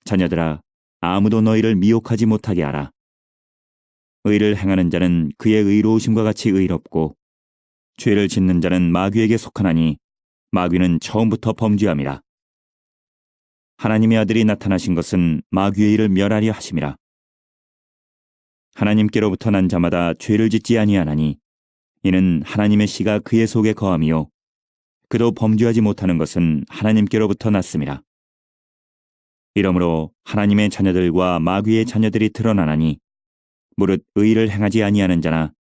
자녀들아, 아무도 너희를 미혹하지 못하게 하라. 의를 행하는 자는 그의 의로우심과 같이 의롭고 죄를 짓는 자는 마귀에게 속하나니 마귀는 처음부터 범죄함이라. 하나님의 아들이 나타나신 것은 마귀의 일을 멸하려 하심이라. 하나님께로부터 난 자마다 죄를 짓지 아니하나니 이는 하나님의 씨가 그의 속에 거함이요 그도 범죄하지 못하는 것은 하나님께로부터 났음이라. 이러므로 하나님의 자녀들과 마귀의 자녀들이 드러나나니 무릇 의를 행하지 아니하는 자나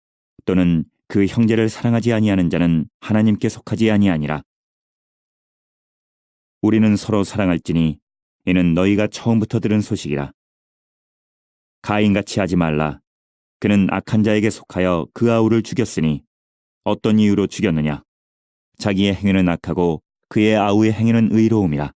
또는 그 형제를 사랑하지 아니하는 자는 하나님께 속하지 아니하니라. 우리는 서로 사랑할지니 이는 너희가 처음부터 들은 소식이라. 가인같이 하지 말라. 그는 악한 자에게 속하여 그 아우를 죽였으니 어떤 이유로 죽였느냐? 자기의 행위는 악하고 그의 아우의 행위는 의로움이라.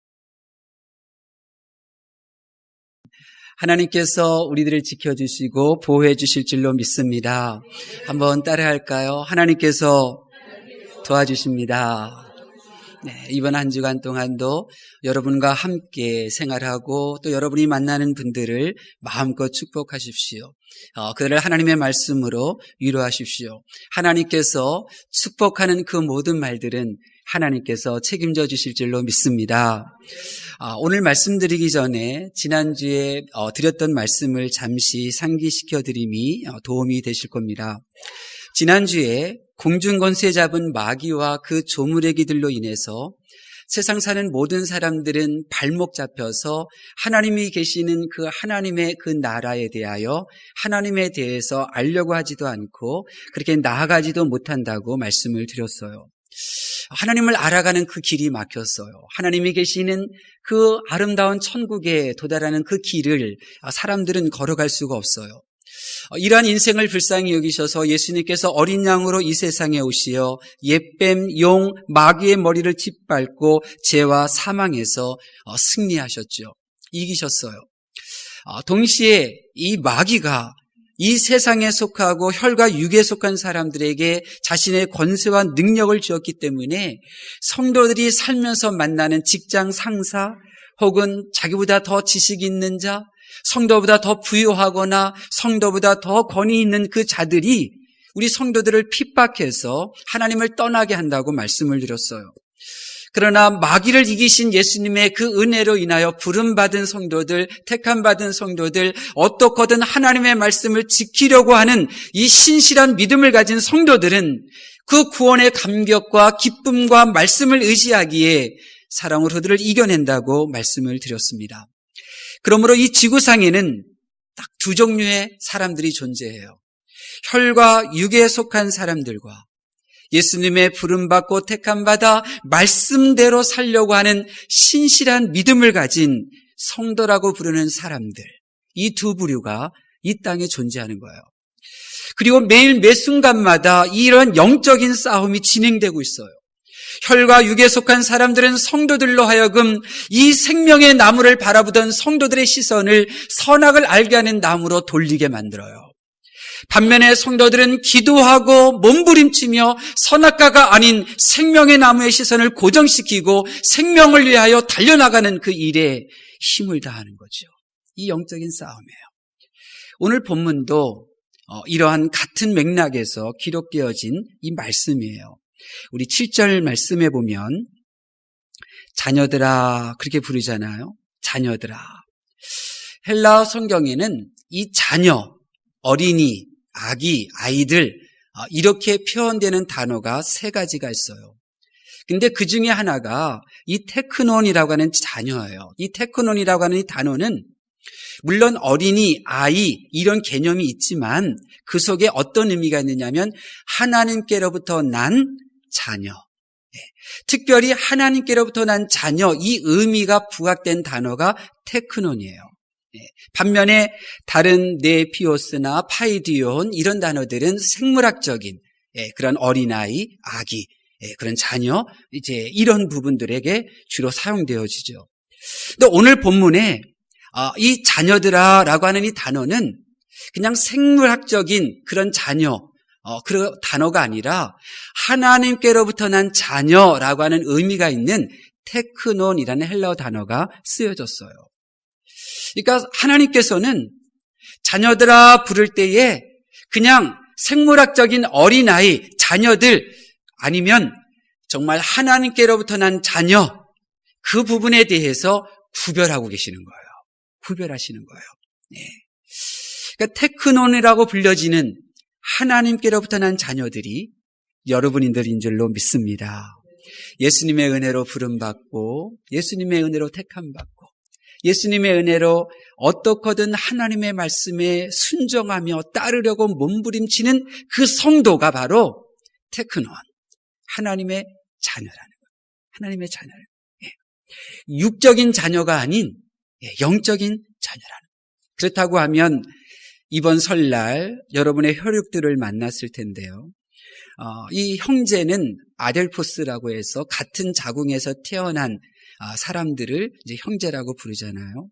하나님께서 우리들을 지켜주시고 보호해 주실 줄로 믿습니다. 한번 따라할까요? 하나님께서 도와주십니다. 네, 이번 한 주간 동안도 여러분과 함께 생활하고 또 여러분이 만나는 분들을 마음껏 축복하십시오. 그들을 하나님의 말씀으로 위로하십시오. 하나님께서 축복하는 그 모든 말들은 하나님께서 책임져 주실 줄로 믿습니다. 오늘 말씀드리기 전에 지난주에 드렸던 말씀을 잠시 상기시켜 드림이 도움이 되실 겁니다. 지난주에 공중권세 잡은 마귀와 그 조물애기들로 인해서 세상 사는 모든 사람들은 발목 잡혀서 하나님이 계시는 그 하나님의 그 나라에 대하여 하나님에 대해서 알려고 하지도 않고 그렇게 나아가지도 못한다고 말씀을 드렸어요. 하나님을 알아가는 그 길이 막혔어요. 하나님이 계시는 그 아름다운 천국에 도달하는 그 길을 사람들은 걸어갈 수가 없어요. 이러한 인생을 불쌍히 여기셔서 예수님께서 어린 양으로 이 세상에 오시어 옛뱀, 용, 마귀의 머리를 짓밟고 죄와 사망에서 승리하셨죠. 이기셨어요. 동시에 이 마귀가 이 세상에 속하고 혈과 육에 속한 사람들에게 자신의 권세와 능력을 주었기 때문에 성도들이 살면서 만나는 직장 상사 혹은 자기보다 더 지식이 있는 자, 성도보다 더 부유하거나 성도보다 더 권위 있는 그 자들이 우리 성도들을 핍박해서 하나님을 떠나게 한다고 말씀을 드렸어요. 그러나 마귀를 이기신 예수님의 그 은혜로 인하여 부름받은 성도들, 택함받은 성도들, 어떻거든 하나님의 말씀을 지키려고 하는 이 신실한 믿음을 가진 성도들은 그 구원의 감격과 기쁨과 말씀을 의지하기에 사랑으로 그들을 이겨낸다고 말씀을 드렸습니다. 그러므로 이 지구상에는 딱 두 종류의 사람들이 존재해요. 혈과 육에 속한 사람들과 예수님의 부름받고 택함받아 말씀대로 살려고 하는 신실한 믿음을 가진 성도라고 부르는 사람들, 이 두 부류가 이 땅에 존재하는 거예요. 그리고 매일 매 순간마다 이런 영적인 싸움이 진행되고 있어요. 혈과 육에 속한 사람들은 성도들로 하여금 이 생명의 나무를 바라보던 성도들의 시선을 선악을 알게 하는 나무로 돌리게 만들어요. 반면에 성도들은 기도하고 몸부림치며 선악과가 아닌 생명의 나무의 시선을 고정시키고 생명을 위하여 달려나가는 그 일에 힘을 다하는 거죠. 이 영적인 싸움이에요. 오늘 본문도 이러한 같은 맥락에서 기록되어진 이 말씀이에요. 우리 7절 말씀에 보면 자녀들아 그렇게 부르잖아요. 자녀들아. 헬라어 성경에는 이 자녀, 어린이, 아기, 아이들 이렇게 표현되는 단어가 세 가지가 있어요. 근데 그 중에 하나가 이 테크논이라고 하는 자녀예요. 이 테크논이라고 하는 이 단어는 물론 어린이, 아이 이런 개념이 있지만 그 속에 어떤 의미가 있느냐면 하나님께로부터 난 자녀. 특별히 하나님께로부터 난 자녀 이 의미가 부각된 단어가 테크논이에요. 반면에 다른 네피오스나 파이디온 이런 단어들은 생물학적인 그런 어린아이, 아기, 그런 자녀 이제 이런 부분들에게 주로 사용되어지죠. 근데 오늘 본문에 이 자녀들아라고 하는 이 단어는 그냥 생물학적인 그런 자녀 그 단어가 아니라 하나님께로부터 난 자녀라고 하는 의미가 있는 테크논이라는 헬라어 단어가 쓰여졌어요. 그러니까 하나님께서는 자녀들아 부를 때에 그냥 생물학적인 어린아이, 자녀들 아니면 정말 하나님께로부터 난 자녀, 그 부분에 대해서 구별하고 계시는 거예요. 구별하시는 거예요. 네. 그러니까 테크논이라고 불려지는 하나님께로부터 난 자녀들이 여러분들인 줄로 믿습니다. 예수님의 은혜로 부름받고 예수님의 은혜로 택함받고 예수님의 은혜로 어떻게든 하나님의 말씀에 순종하며 따르려고 몸부림치는 그 성도가 바로 테크논, 하나님의 자녀라는 거예요. 하나님의 자녀. 육적인 자녀가 아닌 영적인 자녀라는 거예요. 그렇다고 하면 이번 설날 여러분의 혈육들을 만났을 텐데요. 이 형제는 아델포스라고 해서 같은 자궁에서 태어난 사람들을 이제 형제라고 부르잖아요.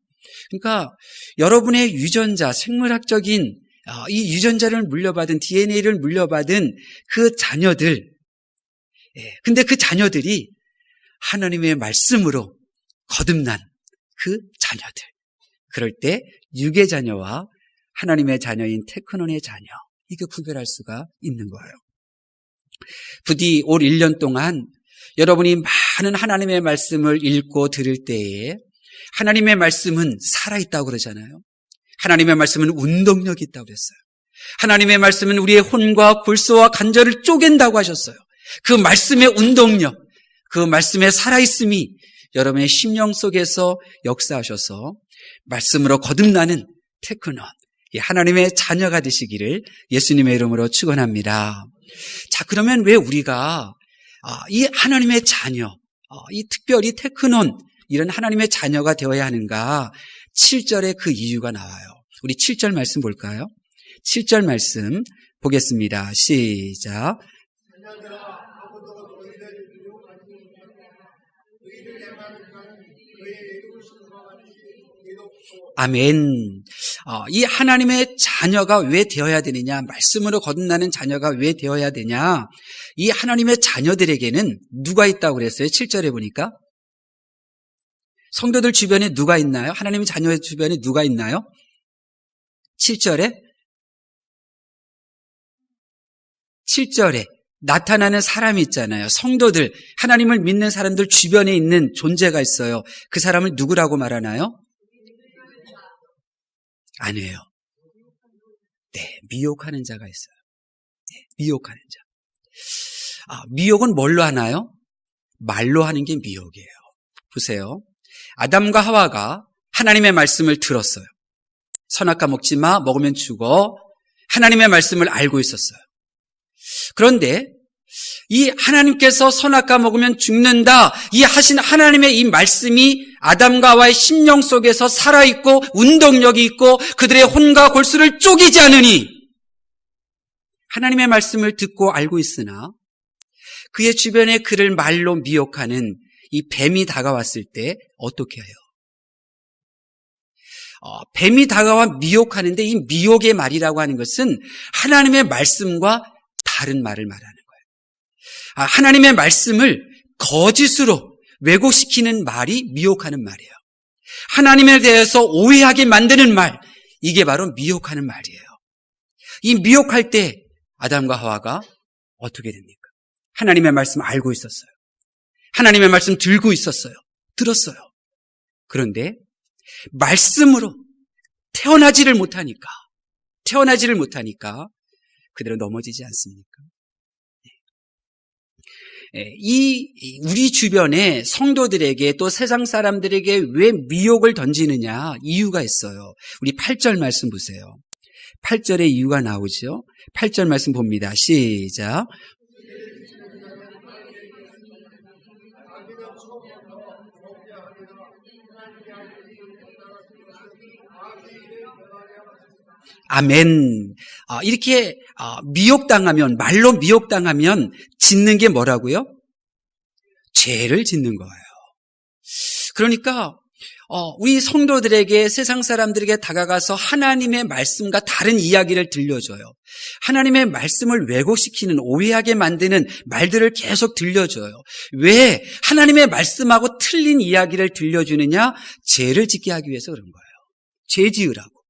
그러니까 여러분의 유전자, 생물학적인 이 유전자를 물려받은 DNA를 물려받은 그 자녀들, 근데 그 자녀들이 하나님의 말씀으로 거듭난 그 자녀들. 그럴 때 육의 자녀와 하나님의 자녀인 테크논의 자녀, 이게 구별할 수가 있는 거예요. 부디 올 1년 동안 여러분이 많은 하나님의 말씀을 읽고 들을 때에 하나님의 말씀은 살아있다고 그러잖아요. 하나님의 말씀은 운동력이 있다고 그랬어요. 하나님의 말씀은 우리의 혼과 골수와 관절을 쪼갠다고 하셨어요. 그 말씀의 운동력, 그 말씀의 살아있음이 여러분의 심령 속에서 역사하셔서 말씀으로 거듭나는 테크논, 하나님의 자녀가 되시기를 예수님의 이름으로 축원합니다. 자, 그러면 왜 우리가 이 하나님의 자녀, 이 특별히 테크논, 이런 하나님의 자녀가 되어야 하는가? 7절에 그 이유가 나와요. 우리 7절 말씀 볼까요? 7절 말씀 보겠습니다. 시작. 아멘. 이 하나님의 자녀가 왜 되어야 되느냐? 말씀으로 거듭나는 자녀가 왜 되어야 되냐? 이 하나님의 자녀들에게는 누가 있다고 그랬어요? 7절에 보니까. 성도들 주변에 누가 있나요? 하나님의 자녀의 주변에 누가 있나요? 7절에 나타나는 사람이 있잖아요. 성도들, 하나님을 믿는 사람들 주변에 있는 존재가 있어요. 그 사람을 누구라고 말하나요? 아니에요. 네, 미혹하는 자가 있어요. 네, 미혹하는 자. 미혹은 뭘로 하나요? 말로 하는 게 미혹이에요. 보세요. 아담과 하와가 하나님의 말씀을 들었어요. 선악과 먹지 마, 먹으면 죽어. 하나님의 말씀을 알고 있었어요. 그런데 이 하나님께서 선악과 먹으면 죽는다, 이 하신 하나님의 이 말씀이 아담과 하와의 심령 속에서 살아있고 운동력이 있고 그들의 혼과 골수를 쪼개지 않으니, 하나님의 말씀을 듣고 알고 있으나 그의 주변에 그를 말로 미혹하는 이 뱀이 다가왔을 때 어떻게 해요? 뱀이 다가와 미혹하는데 이 미혹의 말이라고 하는 것은 하나님의 말씀과 다른 말을 말하는 거예요. 하나님의 말씀을 거짓으로 왜곡시키는 말이 미혹하는 말이에요. 하나님에 대해서 오해하게 만드는 말, 이게 바로 미혹하는 말이에요. 이 미혹할 때 아담과 하와가 어떻게 됩니까? 하나님의 말씀 알고 있었어요. 하나님의 말씀 들고 있었어요. 들었어요. 그런데 말씀으로 태어나지를 못하니까 그대로 넘어지지 않습니까? 우리 주변의 성도들에게 또 세상 사람들에게 왜 미혹을 던지느냐, 이유가 있어요. 우리 8절 말씀 보세요. 8절에 이유가 나오죠. 8절 말씀 봅니다. 시작. 아멘. 이렇게 미혹당하면, 말로 미혹당하면 짓는 게 뭐라고요? 죄를 짓는 거예요. 그러니까 우리 성도들에게, 세상 사람들에게 다가가서 하나님의 말씀과 다른 이야기를 들려줘요. 하나님의 말씀을 왜곡시키는, 오해하게 만드는 말들을 계속 들려줘요. 왜 하나님의 말씀하고 틀린 이야기를 들려주느냐? 죄를 짓게 하기 위해서 그런 거예요. 죄 지으라고.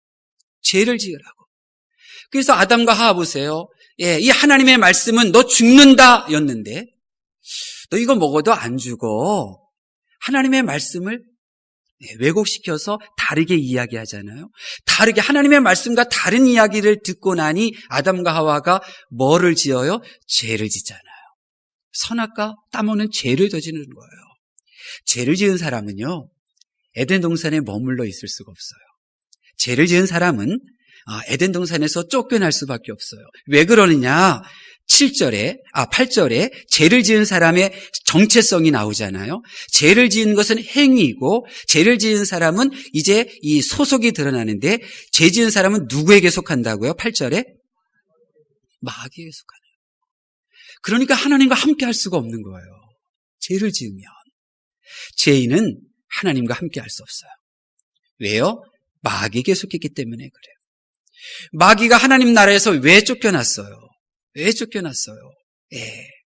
죄를 지으라고. 그래서 아담과 하와 보세요. 이 하나님의 말씀은 너 죽는다 였는데 너 이거 먹어도 안 죽어. 하나님의 말씀을 왜곡시켜서 다르게 이야기하잖아요. 다르게 하나님의 말씀과 다른 이야기를 듣고 나니 아담과 하와가 뭐를 지어요? 죄를 짓잖아요. 선악과 땀없는 죄를 저지르는 거예요. 죄를 지은 사람은요, 에덴 동산에 머물러 있을 수가 없어요. 죄를 지은 사람은 에덴 동산에서 쫓겨날 수밖에 없어요. 왜 그러느냐? 8절에 죄를 지은 사람의 정체성이 나오잖아요. 죄를 지은 것은 행위이고 죄를 지은 사람은 이제 이 소속이 드러나는데 죄 지은 사람은 누구에게 속한다고요? 8절에 마귀에게 속하는. 그러니까 하나님과 함께 할 수가 없는 거예요. 죄를 지으면 죄인은 하나님과 함께 할 수 없어요. 왜요? 마귀에게 속했기 때문에 그래요. 마귀가 하나님 나라에서 왜 쫓겨났어요? 왜 쫓겨났어요?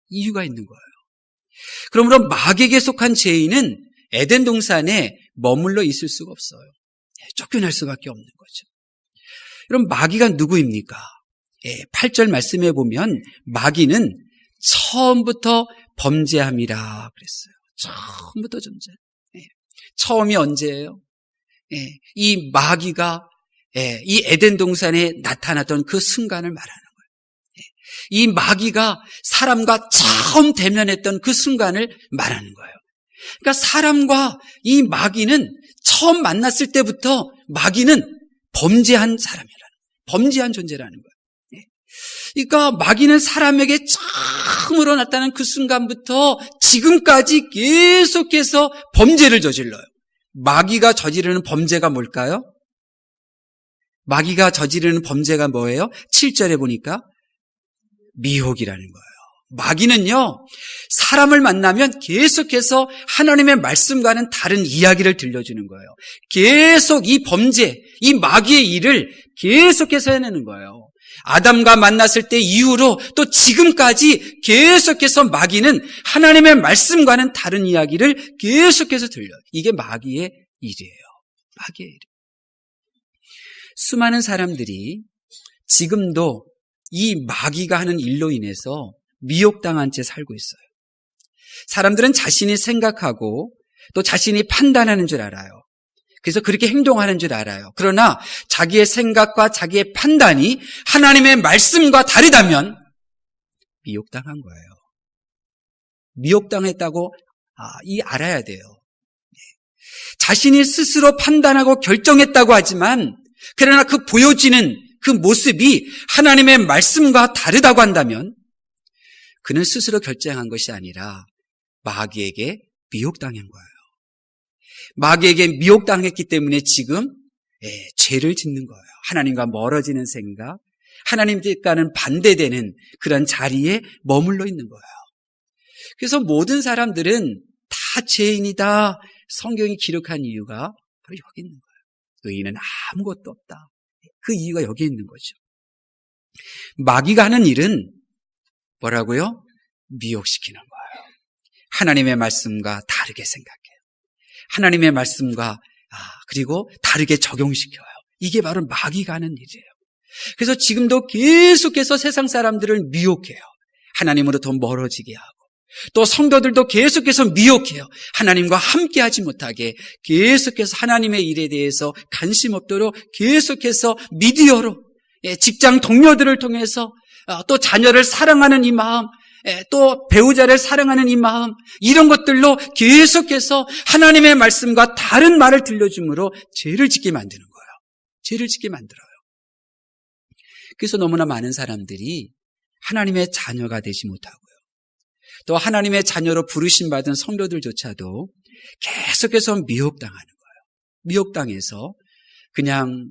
이유가 있는 거예요. 그러므로 마귀에게 속한 죄인은 에덴 동산에 머물러 있을 수가 없어요. 쫓겨날 수밖에 없는 거죠. 그럼 마귀가 누구입니까? 8절 말씀해 보면 마귀는 처음부터 범죄함이라 그랬어요. 처음부터 범죄. 처음이 언제예요? 이 마귀가 이 에덴 동산에 나타났던 그 순간을 말하는 거예요. 이 마귀가 사람과 처음 대면했던 그 순간을 말하는 거예요. 그러니까 사람과 이 마귀는 처음 만났을 때부터 마귀는 범죄한 범죄한 존재라는 거예요. 그러니까 마귀는 사람에게 처음으로 나타난 그 순간부터 지금까지 계속해서 범죄를 저질러요. 마귀가 저지르는 범죄가 뭘까요? 마귀가 저지르는 범죄가 뭐예요? 7절에 보니까 미혹이라는 거예요. 마귀는요, 사람을 만나면 계속해서 하나님의 말씀과는 다른 이야기를 들려주는 거예요. 계속 이 범죄, 이 마귀의 일을 계속해서 해내는 거예요. 아담과 만났을 때 이후로 또 지금까지 계속해서 마귀는 하나님의 말씀과는 다른 이야기를 계속해서 들려요. 이게 마귀의 일이에요. 마귀의 일. 수많은 사람들이 지금도 이 마귀가 하는 일로 인해서 미혹당한 채 살고 있어요. 사람들은 자신이 생각하고 또 자신이 판단하는 줄 알아요. 그래서 그렇게 행동하는 줄 알아요. 그러나 자기의 생각과 자기의 판단이 하나님의 말씀과 다르다면 미혹당한 거예요. 미혹당했다고 알아야 돼요. 자신이 스스로 판단하고 결정했다고 하지만 그러나 그 보여지는 그 모습이 하나님의 말씀과 다르다고 한다면 그는 스스로 결정한 것이 아니라 마귀에게 미혹당한 거예요. 마귀에게 미혹당했기 때문에 지금 죄를 짓는 거예요. 하나님과 멀어지는 생각, 하나님과는 반대되는 그런 자리에 머물러 있는 거예요. 그래서 모든 사람들은 다 죄인이다. 성경이 기록한 이유가 바로 여기 있는 거예요. 의인은 아무것도 없다. 그 이유가 여기 있는 거죠. 마귀가 하는 일은 뭐라고요? 미혹시키는 거예요. 하나님의 말씀과 다르게 생각해요. 하나님의 말씀과 그리고 다르게 적용시켜요. 이게 바로 마귀가 하는 일이에요. 그래서 지금도 계속해서 세상 사람들을 미혹해요. 하나님으로 더 멀어지게 하고 또 성도들도 계속해서 미혹해요. 하나님과 함께하지 못하게 계속해서 하나님의 일에 대해서 관심 없도록 계속해서 미디어로 직장 동료들을 통해서 또 자녀를 사랑하는 이 마음, 또 배우자를 사랑하는 이 마음, 이런 것들로 계속해서 하나님의 말씀과 다른 말을 들려줌으로 죄를 짓게 만드는 거예요. 죄를 짓게 만들어요. 그래서 너무나 많은 사람들이 하나님의 자녀가 되지 못하고요. 또 하나님의 자녀로 부르심받은 성도들조차도 계속해서 미혹당하는 거예요. 미혹당해서 그냥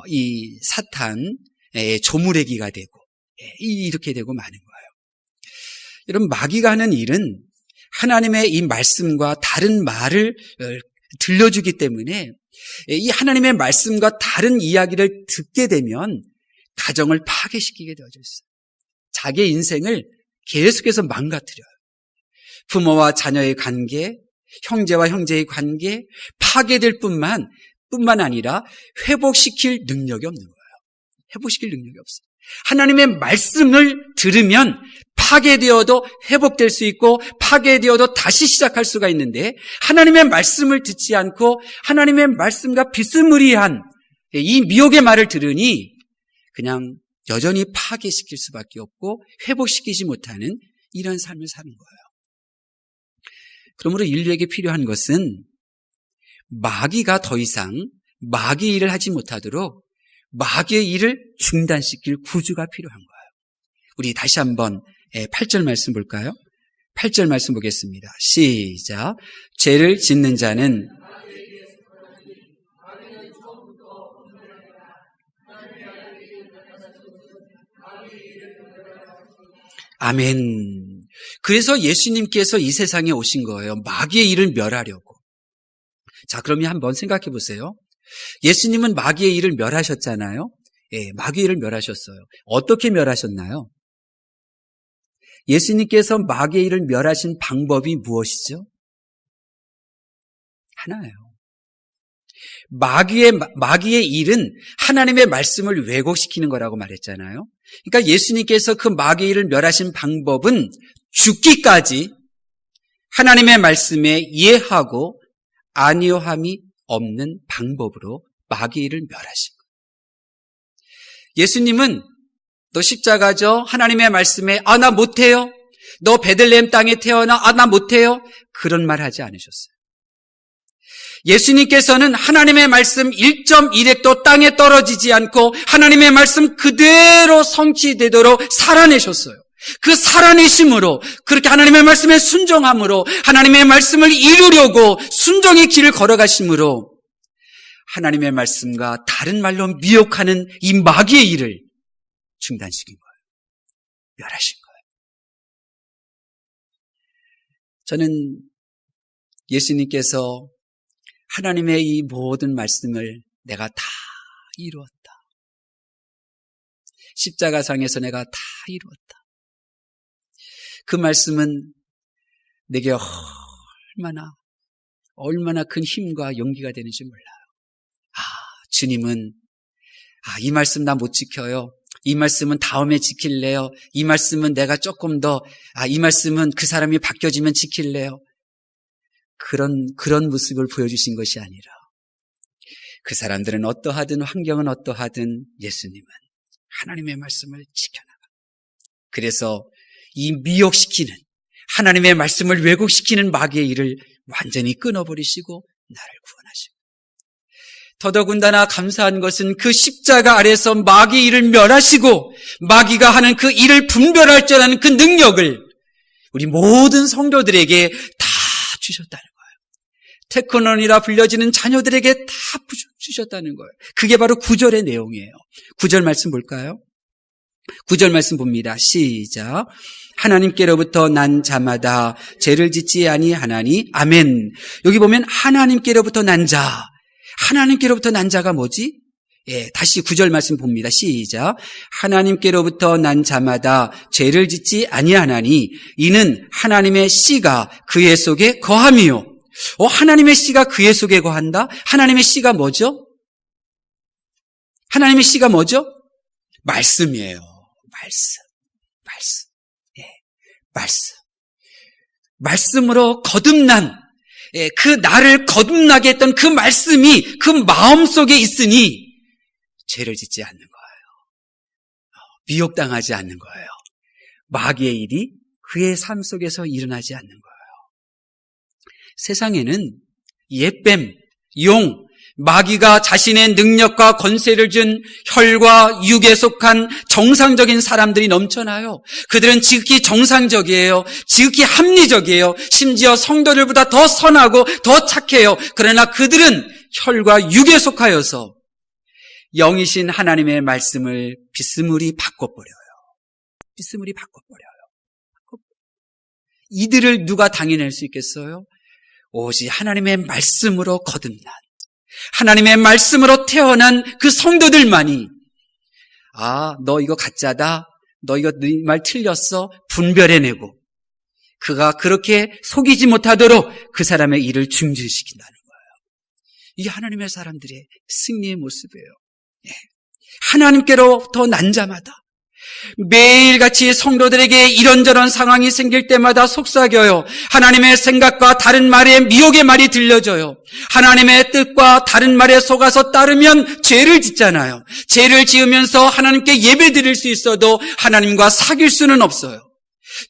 이 사탄의 조무래기가 되고 이렇게 되고 마는 거예요. 여러분, 마귀가 하는 일은 하나님의 이 말씀과 다른 말을 들려주기 때문에 이 하나님의 말씀과 다른 이야기를 듣게 되면 가정을 파괴시키게 되어져 있어요. 자기의 인생을 계속해서 망가뜨려요. 부모와 자녀의 관계, 형제와 형제의 관계, 파괴될 뿐만 뿐만 아니라 회복시킬 능력이 없는 거예요. 회복시킬 능력이 없어요. 하나님의 말씀을 들으면 파괴되어도 회복될 수 있고 파괴되어도 다시 시작할 수가 있는데 하나님의 말씀을 듣지 않고 하나님의 말씀과 비스무리한 이 미혹의 말을 들으니 그냥 여전히 파괴시킬 수밖에 없고 회복시키지 못하는 이런 삶을 사는 거예요. 그러므로 인류에게 필요한 것은 마귀가 더 이상 마귀의 일을 하지 못하도록 마귀의 일을 중단시킬 구주가 필요한 거예요. 우리 다시 한번 8절 말씀 볼까요? 8절 말씀 보겠습니다. 시작. 죄를 짓는 자는 아멘. 그래서 예수님께서 이 세상에 오신 거예요. 마귀의 일을 멸하려고. 자, 그러면 한번 생각해 보세요. 예수님은 마귀의 일을 멸하셨잖아요. 예, 마귀의 일을 멸하셨어요. 어떻게 멸하셨나요? 예수님께서 마귀의 일을 멸하신 방법이 무엇이죠? 하나예요. 마귀의 일은 하나님의 말씀을 왜곡시키는 거라고 말했잖아요. 그러니까 예수님께서 그 마귀의 일을 멸하신 방법은 죽기까지 하나님의 말씀에 이해하고 안위함이 없는 방법으로 마귀의 일을 멸하신 거예요. 예수님은 너 십자가죠? 하나님의 말씀에 나 못해요. 너 베들레헴 땅에 태어나 나 못해요. 그런 말 하지 않으셨어요. 예수님께서는 하나님의 말씀 1.1획도 땅에 떨어지지 않고 하나님의 말씀 그대로 성취되도록 살아내셨어요. 그 살아내심으로 그렇게 하나님의 말씀에 순종함으로 하나님의 말씀을 이루려고 순종의 길을 걸어가심으로 하나님의 말씀과 다른 말로 미혹하는 이 마귀의 일을 중단시킨 거예요. 멸하신 거예요. 저는 예수님께서 하나님의 이 모든 말씀을 내가 다 이루었다. 십자가상에서 내가 다 이루었다. 그 말씀은 내게 얼마나 큰 힘과 용기가 되는지 몰라요. 주님은 이 말씀 나 못 지켜요. 이 말씀은 다음에 지킬래요. 이 말씀은 내가 조금 더 이 말씀은 그 사람이 바뀌어지면 지킬래요. 그런 모습을 보여주신 것이 아니라 그 사람들은 어떠하든 환경은 어떠하든 예수님은 하나님의 말씀을 지켜나가. 그래서 이 미혹시키는 하나님의 말씀을 왜곡시키는 마귀의 일을 완전히 끊어버리시고 나를 구원하시고 더더군다나 감사한 것은 그 십자가 아래서 마귀의 일을 멸하시고 마귀가 하는 그 일을 분별할 줄 아는 그 능력을 우리 모든 성도들에게 다 주셨다는 거예요. 테크논이라 불려지는 자녀들에게 다 주셨다는 거예요. 그게 바로 9절의 내용이에요. 9절 말씀 볼까요? 9절 말씀 봅니다. 시작. 하나님께로부터 난 자마다 죄를 짓지 아니하나니 아멘. 여기 보면 하나님께로부터 난 자. 하나님께로부터 난 자가 뭐지? 다시 9절 말씀 봅니다. 시작. 하나님께로부터 난 자마다 죄를 짓지 아니하나니 이는 하나님의 씨가 그의 속에 거함이요. 하나님의 씨가 그의 속에 거한다? 하나님의 씨가 뭐죠? 하나님의 씨가 뭐죠? 말씀이에요. 말씀. 말씀으로 거듭난 그 나를 거듭나게 했던 그 말씀이 그 마음속에 있으니 죄를 짓지 않는 거예요. 미혹당하지 않는 거예요. 마귀의 일이 그의 삶 속에서 일어나지 않는 거예요. 세상에는 옛뱀, 용, 마귀가 자신의 능력과 권세를 준 혈과 육에 속한 정상적인 사람들이 넘쳐나요. 그들은 지극히 정상적이에요. 지극히 합리적이에요. 심지어 성도들보다 더 선하고 더 착해요. 그러나 그들은 혈과 육에 속하여서 영이신 하나님의 말씀을 비스무리 바꿔버려요. 이들을 누가 당해낼 수 있겠어요? 오직 하나님의 말씀으로 거듭난 하나님의 말씀으로 태어난 그 성도들만이 너 이거 가짜다. 너 이거 네 말 틀렸어. 분별해내고 그가 그렇게 속이지 못하도록 그 사람의 일을 중지시킨다는 거예요. 이게 하나님의 사람들의 승리의 모습이에요. 하나님께로부터 난 자마다 매일같이 성도들에게 이런저런 상황이 생길 때마다 속삭여요. 하나님의 생각과 다른 말에 미혹의 말이 들려져요. 하나님의 뜻과 다른 말에 속아서 따르면 죄를 짓잖아요. 죄를 지으면서 하나님께 예배 드릴 수 있어도 하나님과 사귈 수는 없어요.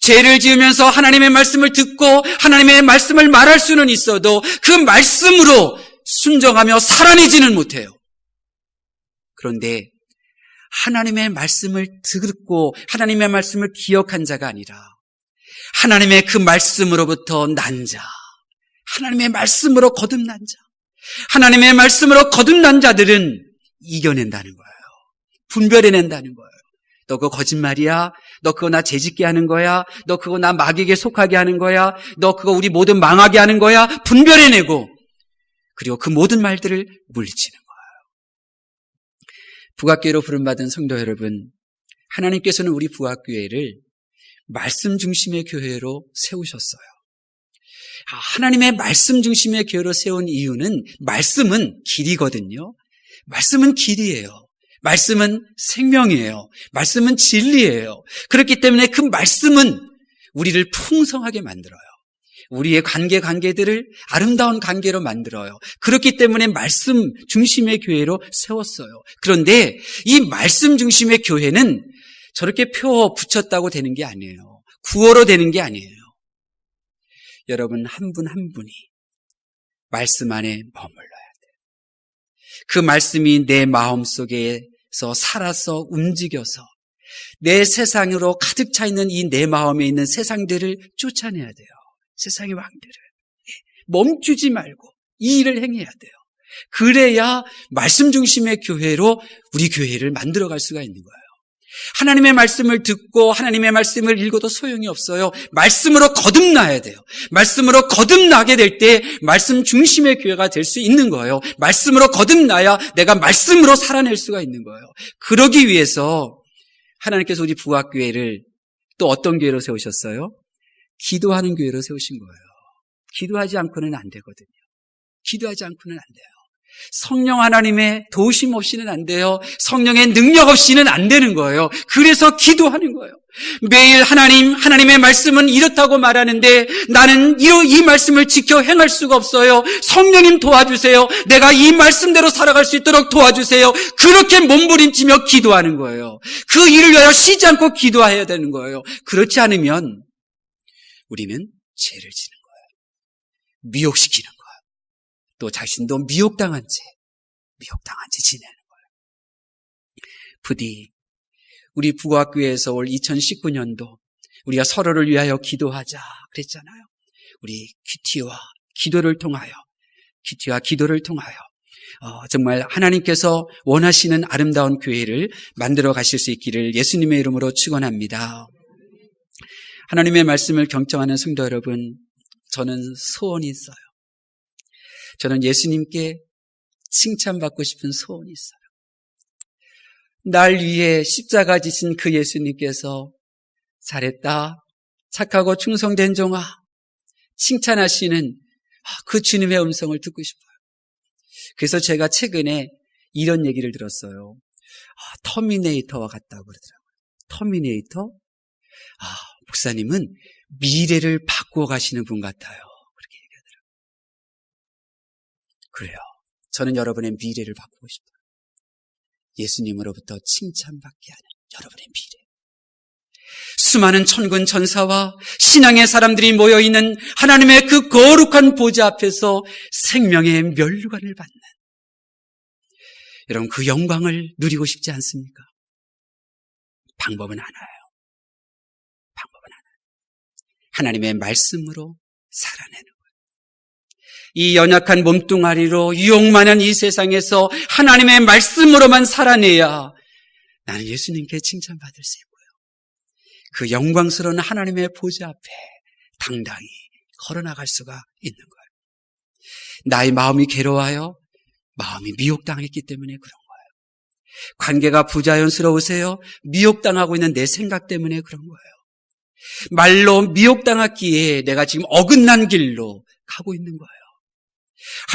죄를 지으면서 하나님의 말씀을 듣고 하나님의 말씀을 말할 수는 있어도 그 말씀으로 순종하며 살아내지는 못해요. 그런데 하나님의 말씀을 듣고 하나님의 말씀을 기억한 자가 아니라 하나님의 그 말씀으로부터 난 자, 하나님의 말씀으로 거듭난 자, 하나님의 말씀으로 거듭난 자들은 이겨낸다는 거예요. 분별해낸다는 거예요. 너 그거 거짓말이야? 너 그거 나 죄짓게 하는 거야? 너 그거 나 마귀에게 속하게 하는 거야? 너 그거 우리 모두 망하게 하는 거야? 분별해내고 그리고 그 모든 말들을 물리치는 거예요. 부각교회로 부름받은 성도 여러분, 하나님께서는 우리 부각교회를 말씀 중심의 교회로 세우셨어요. 하나님의 말씀 중심의 교회로 세운 이유는 말씀은 길이거든요. 말씀은 길이에요. 말씀은 생명이에요. 말씀은 진리예요. 그렇기 때문에 그 말씀은 우리를 풍성하게 만들어요. 우리의 관계들을 아름다운 관계로 만들어요. 그렇기 때문에 말씀 중심의 교회로 세웠어요. 그런데 이 말씀 중심의 교회는 저렇게 표 붙였다고 되는 게 아니에요. 구호로 되는 게 아니에요. 여러분 한 분 한 분이 말씀 안에 머물러야 돼요. 그 말씀이 내 마음속에서 살아서 움직여서 내 세상으로 가득 차 있는 이 내 마음에 있는 세상들을 쫓아내야 돼요. 세상의 왕들을. 멈추지 말고 이 일을 행해야 돼요. 그래야 말씀 중심의 교회로 우리 교회를 만들어갈 수가 있는 거예요. 하나님의 말씀을 듣고 하나님의 말씀을 읽어도 소용이 없어요. 말씀으로 거듭나야 돼요. 말씀으로 거듭나게 될 때 말씀 중심의 교회가 될 수 있는 거예요. 말씀으로 거듭나야 내가 말씀으로 살아낼 수가 있는 거예요. 그러기 위해서 하나님께서 우리 부각교회를 또 어떤 교회로 세우셨어요? 기도하는 교회로 세우신 거예요. 기도하지 않고는 안 되거든요. 기도하지 않고는 안 돼요. 성령 하나님의 도우심 없이는 안 돼요. 성령의 능력 없이는 안 되는 거예요. 그래서 기도하는 거예요. 매일 하나님의 말씀은 이렇다고 말하는데 나는 이 말씀을 지켜 행할 수가 없어요. 성령님 도와주세요. 내가 이 말씀대로 살아갈 수 있도록 도와주세요. 그렇게 몸부림치며 기도하는 거예요. 그 일을 위하여 쉬지 않고 기도해야 되는 거예요. 그렇지 않으면 우리는 죄를 지는 거예요. 미혹시키는 거예요. 또 자신도 미혹당한 채 지내는 거예요. 부디 우리 부각교회에서 올 2019년도 우리가 서로를 위하여 기도하자 그랬잖아요. 우리 큐티와 기도를 통하여 정말 하나님께서 원하시는 아름다운 교회를 만들어 가실 수 있기를 예수님의 이름으로 축원합니다. 하나님의 말씀을 경청하는 성도 여러분, 저는 소원이 있어요. 저는 예수님께 칭찬받고 싶은 소원이 있어요. 날 위해 십자가 지신 그 예수님께서 잘했다, 착하고 충성된 종아, 칭찬하시는 그 주님의 음성을 듣고 싶어요. 그래서 제가 최근에 이런 얘기를 들었어요. 터미네이터와 같다고 그러더라고요. 터미네이터? 목사님은 미래를 바꾸어 가시는 분 같아요. 그렇게 얘기하더라고요. 그래요. 저는 여러분의 미래를 바꾸고 싶어요. 예수님으로부터 칭찬받게 하는 여러분의 미래. 수많은 천군 천사와 신앙의 사람들이 모여있는 하나님의 그 거룩한 보좌 앞에서 생명의 면류관을 받는 여러분 그 영광을 누리고 싶지 않습니까? 방법은 하나예요. 하나님의 말씀으로 살아내는 거예요. 이 연약한 몸뚱아리로 유혹만한 이 세상에서 하나님의 말씀으로만 살아내야 나는 예수님께 칭찬받을 수 있고요. 그 영광스러운 하나님의 보좌 앞에 당당히 걸어나갈 수가 있는 거예요. 나의 마음이 괴로워요. 마음이 미혹당했기 때문에 그런 거예요. 관계가 부자연스러우세요. 미혹당하고 있는 내 생각 때문에 그런 거예요. 말로 미혹당했기에 내가 지금 어긋난 길로 가고 있는 거예요.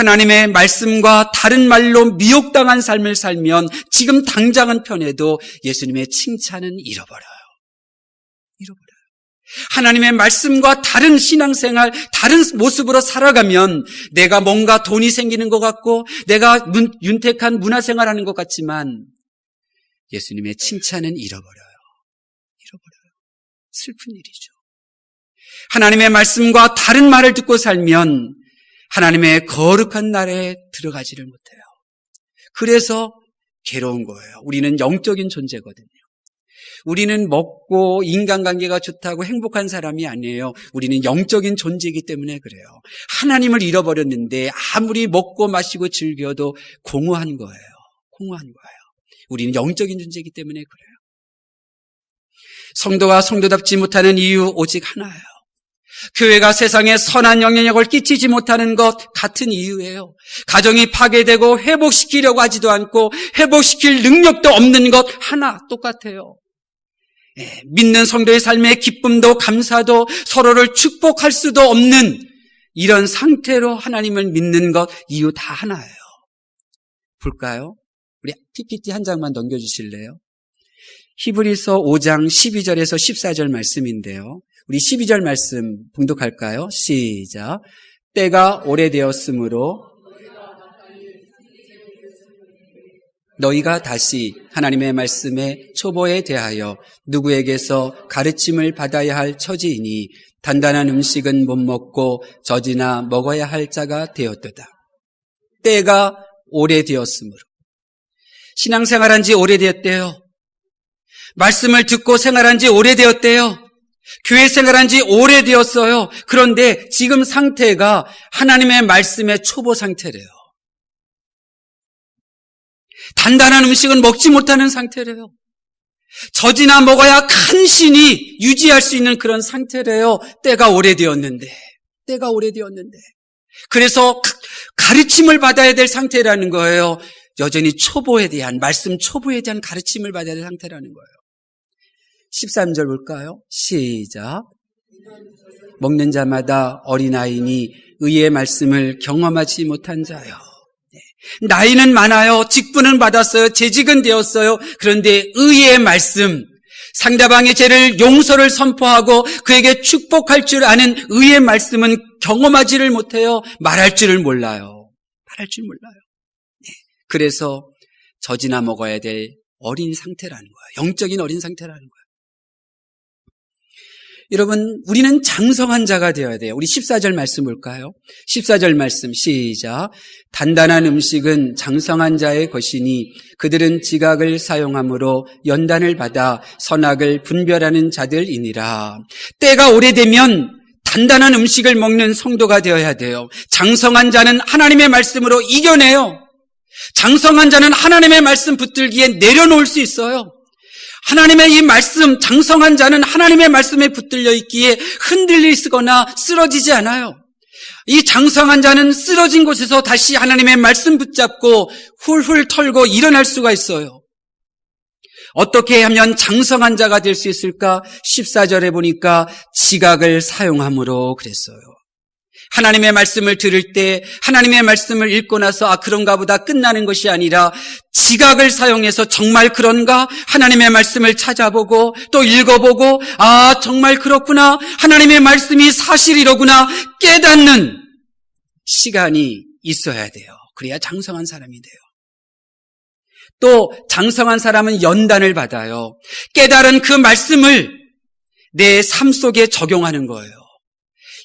하나님의 말씀과 다른 말로 미혹당한 삶을 살면 지금 당장은 편해도 예수님의 칭찬은 잃어버려요. 하나님의 말씀과 다른 신앙생활, 다른 모습으로 살아가면 내가 뭔가 돈이 생기는 것 같고 내가 윤택한 문화생활하는 것 같지만 예수님의 칭찬은 잃어버려요. 슬픈 일이죠. 하나님의 말씀과 다른 말을 듣고 살면 하나님의 거룩한 나라에 들어가지를 못해요. 그래서 괴로운 거예요. 우리는 영적인 존재거든요. 우리는 먹고 인간관계가 좋다고 행복한 사람이 아니에요. 우리는 영적인 존재이기 때문에 그래요. 하나님을 잃어버렸는데 아무리 먹고 마시고 즐겨도 공허한 거예요. 우리는 영적인 존재이기 때문에 그래요. 성도가 성도답지 못하는 이유 오직 하나예요. 교회가 세상에 선한 영향력을 끼치지 못하는 것 같은 이유예요. 가정이 파괴되고 회복시키려고 하지도 않고 회복시킬 능력도 없는 것 하나 똑같아요. 믿는 성도의 삶의 기쁨도 감사도 서로를 축복할 수도 없는 이런 상태로 하나님을 믿는 것 이유 다 하나예요. 볼까요? 우리 PPT 한 장만 넘겨주실래요? 히브리서 5장 12절에서 14절 말씀인데요. 우리 12절 말씀 봉독할까요? 시작. 때가 오래되었으므로 너희가 다시 하나님의 말씀의 초보에 대하여 누구에게서 가르침을 받아야 할 처지이니 단단한 음식은 못 먹고 젖이나 먹어야 할 자가 되었도다. 때가 오래되었으므로. 신앙생활한 지 오래되었대요. 말씀을 듣고 생활한 지 오래되었대요. 교회 생활한 지 오래되었어요. 그런데 지금 상태가 하나님의 말씀의 초보 상태래요. 단단한 음식은 먹지 못하는 상태래요. 젖이나 먹어야 간신히 유지할 수 있는 그런 상태래요. 때가 오래되었는데. 그래서 가르침을 받아야 될 상태라는 거예요. 여전히 초보에 대한, 말씀 초보에 대한 가르침을 받아야 될 상태라는 거예요. 13절 볼까요? 시작. 먹는 자마다 어린아이니 의의 말씀을 경험하지 못한 자요. 나이는 많아요. 직분은 받았어요. 재직은 되었어요. 그런데 의의 말씀, 상대방의 죄를 용서를 선포하고 그에게 축복할 줄 아는 의의 말씀은 경험하지를 못해요. 말할 줄을 몰라요. 그래서 젖이나 먹어야 될 어린 상태라는 거예요. 영적인 어린 상태라는 거예요. 여러분, 우리는 장성한 자가 되어야 돼요. 우리 14절 말씀 볼까요? 14절 말씀 시작. 단단한 음식은 장성한 자의 것이니 그들은 지각을 사용함으로 연단을 받아 선악을 분별하는 자들이니라. 때가 오래되면 단단한 음식을 먹는 성도가 되어야 돼요. 장성한 자는 하나님의 말씀으로 이겨내요. 장성한 자는 하나님의 말씀 붙들기에 내려놓을 수 있어요. 하나님의 이 말씀, 장성한 자는 하나님의 말씀에 붙들려 있기에 흔들리거나 쓰러지지 않아요. 이 장성한 자는 쓰러진 곳에서 다시 하나님의 말씀 붙잡고 훌훌 털고 일어날 수가 있어요. 어떻게 하면 장성한 자가 될 수 있을까? 14절에 보니까 지각을 사용함으로 그랬어요. 하나님의 말씀을 들을 때 하나님의 말씀을 읽고 나서 그런가 보다 끝나는 것이 아니라 지각을 사용해서 정말 그런가? 하나님의 말씀을 찾아보고 또 읽어보고 정말 그렇구나. 하나님의 말씀이 사실이로구나. 깨닫는 시간이 있어야 돼요. 그래야 장성한 사람이 돼요. 또 장성한 사람은 연단을 받아요. 깨달은 그 말씀을 내 삶 속에 적용하는 거예요.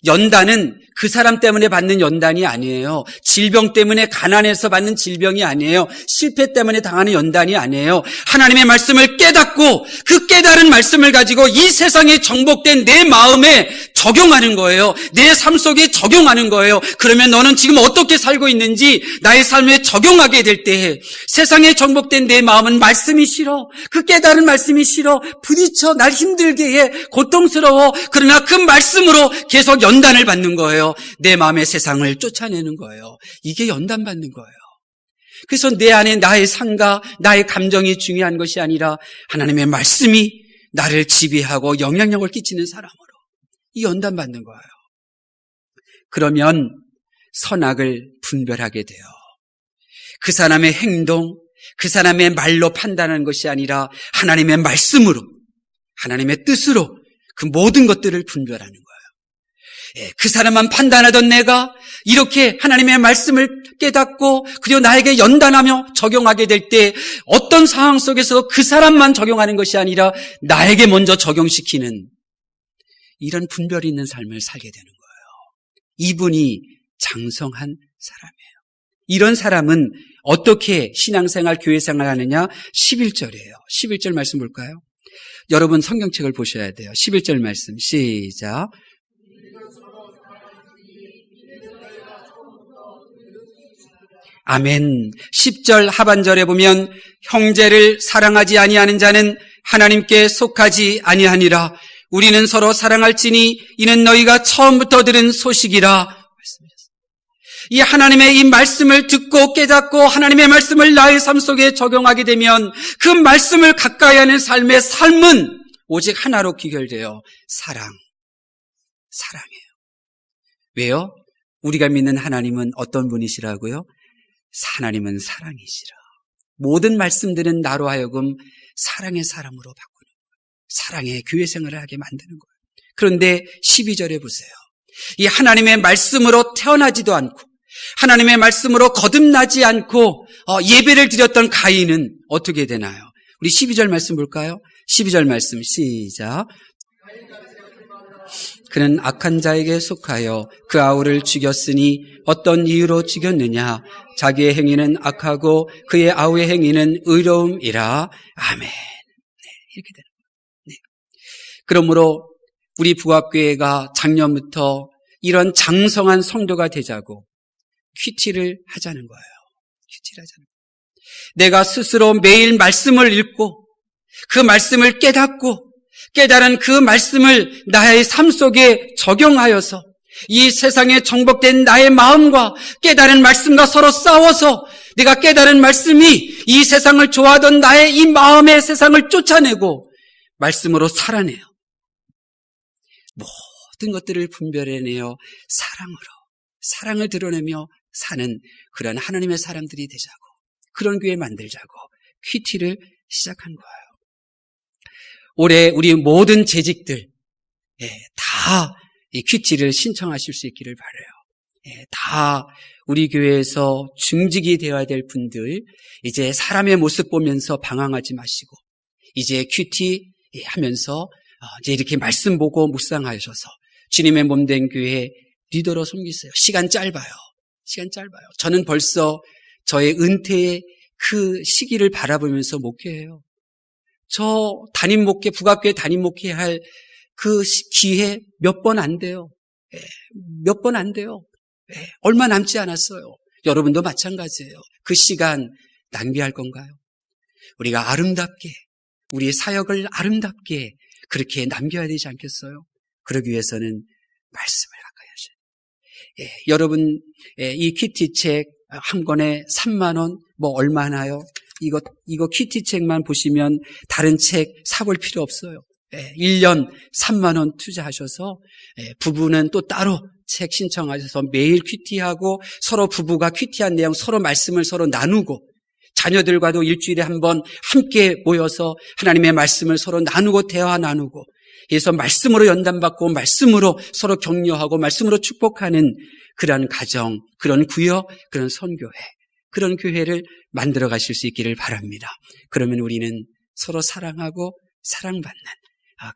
연단은 그 사람 때문에 받는 연단이 아니에요. 질병 때문에 가난해서 받는 질병이 아니에요. 실패 때문에 당하는 연단이 아니에요. 하나님의 말씀을 깨닫고 그 깨달은 말씀을 가지고 이 세상에 정복된 내 마음에 적용하는 거예요. 내 삶 속에 적용하는 거예요. 그러면 너는 지금 어떻게 살고 있는지 나의 삶에 적용하게 될 때 세상에 정복된 내 마음은 말씀이 싫어. 그 깨달은 말씀이 싫어. 부딪혀 날 힘들게 해. 고통스러워. 그러나 그 말씀으로 계속 연단을 받는 거예요. 내 마음의 세상을 쫓아내는 거예요. 이게 연단받는 거예요. 그래서 내 안에 나의 삶과 나의 감정이 중요한 것이 아니라 하나님의 말씀이 나를 지배하고 영향력을 끼치는 사람으로 이 연단받는 거예요. 그러면 선악을 분별하게 돼요. 그 사람의 행동, 그 사람의 말로 판단하는 것이 아니라 하나님의 말씀으로, 하나님의 뜻으로 그 모든 것들을 분별하는 거예요. 그 사람만 판단하던 내가 이렇게 하나님의 말씀을 깨닫고 그리고 나에게 연단하며 적용하게 될 때 어떤 상황 속에서 그 사람만 적용하는 것이 아니라 나에게 먼저 적용시키는 이런 분별이 있는 삶을 살게 되는 거예요. 이분이 장성한 사람이에요. 이런 사람은 어떻게 신앙생활, 교회생활 하느냐? 11절이에요. 11절 말씀 볼까요? 여러분 성경책을 보셔야 돼요. 11절 말씀 시작. 아멘. 10절 하반절에 보면 형제를 사랑하지 아니하는 자는 하나님께 속하지 아니하니라. 우리는 서로 사랑할지니 이는 너희가 처음부터 들은 소식이라 말씀하셨습니다. 이 하나님의 이 말씀을 듣고 깨닫고 하나님의 말씀을 나의 삶 속에 적용하게 되면 그 말씀을 가까이 하는 삶의 삶은 오직 하나로 귀결되어 사랑이에요. 왜요? 우리가 믿는 하나님은 어떤 분이시라고요? 하나님은 사랑이시라. 모든 말씀들은 나로 하여금 사랑의 사람으로 바꾸는 거예요. 사랑의 교회 생활을 하게 만드는 거예요. 그런데 12절에 보세요. 이 하나님의 말씀으로 태어나지도 않고 하나님의 말씀으로 거듭나지 않고 예배를 드렸던 가인은 어떻게 되나요? 우리 12절 말씀 볼까요? 12절 말씀 시작. 그는 악한 자에게 속하여 그 아우를 죽였으니 어떤 이유로 죽였느냐? 자기의 행위는 악하고 그의 아우의 행위는 의로움이라. 아멘. 네, 이렇게 되는 거예요. 네. 그러므로 우리 부합교회가 작년부터 이런 장성한 성도가 되자고 큐티를 하자는 거예요. 큐티를 하자는 거예요. 내가 스스로 매일 말씀을 읽고 그 말씀을 깨달은 그 말씀을 나의 삶 속에 적용하여서 이 세상에 정복된 나의 마음과 깨달은 말씀과 서로 싸워서 내가 깨달은 말씀이 이 세상을 좋아하던 나의 이 마음의 세상을 쫓아내고 말씀으로 살아내요. 모든 것들을 분별해내어 사랑을 드러내며 사는 그런 하나님의 사람들이 되자고, 그런 교회 만들자고 큐티를 시작한 거예요. 올해 우리 모든 재직들 다 이 큐티를 신청하실 수 있기를 바라요. 다 우리 교회에서 중직이 되어야 될 분들 이제 사람의 모습 보면서 방황하지 마시고 이제 큐티 하면서 이제 이렇게 말씀 보고 묵상하셔서 주님의 몸된 교회 리더로 섬기세요. 시간 짧아요. 저는 벌써 저의 은퇴의 그 시기를 바라보면서 목회해요. 저 담임 목회, 북학교회 담임 목회 할 그 기회 몇 번 안 돼요. 몇 번 안 돼요. 얼마 남지 않았어요. 여러분도 마찬가지예요. 그 시간 낭비할 건가요? 우리가 아름답게, 우리의 사역을 아름답게 그렇게 남겨야 되지 않겠어요? 그러기 위해서는 말씀을 가까이 하셔야 돼요. 여러분, 이 큐티책 한 권에 3만 원, 뭐 얼마 하나요? 이거 큐티책만 보시면 다른 책 사볼 필요 없어요. 1년 3만 원 투자하셔서 부부는 또 따로 책 신청하셔서 매일 큐티하고 서로 부부가 큐티한 내용 서로 말씀을 서로 나누고 자녀들과도 일주일에 한 번 함께 모여서 하나님의 말씀을 서로 나누고 대화 나누고 그래서 말씀으로 연단받고 말씀으로 서로 격려하고 말씀으로 축복하는 그런 가정, 그런 구역, 그런 선교회, 그런 교회를 만들어 가실 수 있기를 바랍니다. 그러면 우리는 서로 사랑하고 사랑받는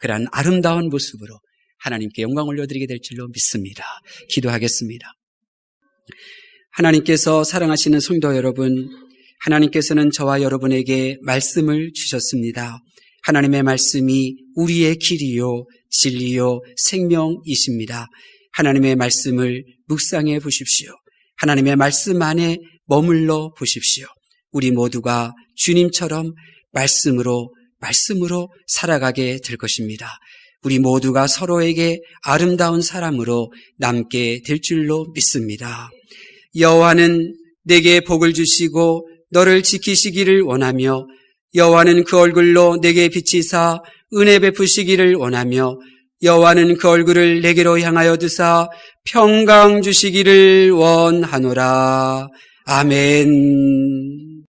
그러한 아름다운 모습으로 하나님께 영광 올려드리게 될 줄로 믿습니다. 기도하겠습니다. 하나님께서 사랑하시는 성도 여러분, 하나님께서는 저와 여러분에게 말씀을 주셨습니다. 하나님의 말씀이 우리의 길이요, 진리요, 생명이십니다. 하나님의 말씀을 묵상해 보십시오. 하나님의 말씀 안에 머물러 보십시오. 우리 모두가 주님처럼 말씀으로 살아가게 될 것입니다. 우리 모두가 서로에게 아름다운 사람으로 남게 될 줄로 믿습니다. 여호와는 내게 복을 주시고 너를 지키시기를 원하며 여호와는 그 얼굴로 내게 비치사 은혜 베푸시기를 원하며 여호와는 그 얼굴을 내게로 향하여 드사 평강 주시기를 원하노라. 아멘.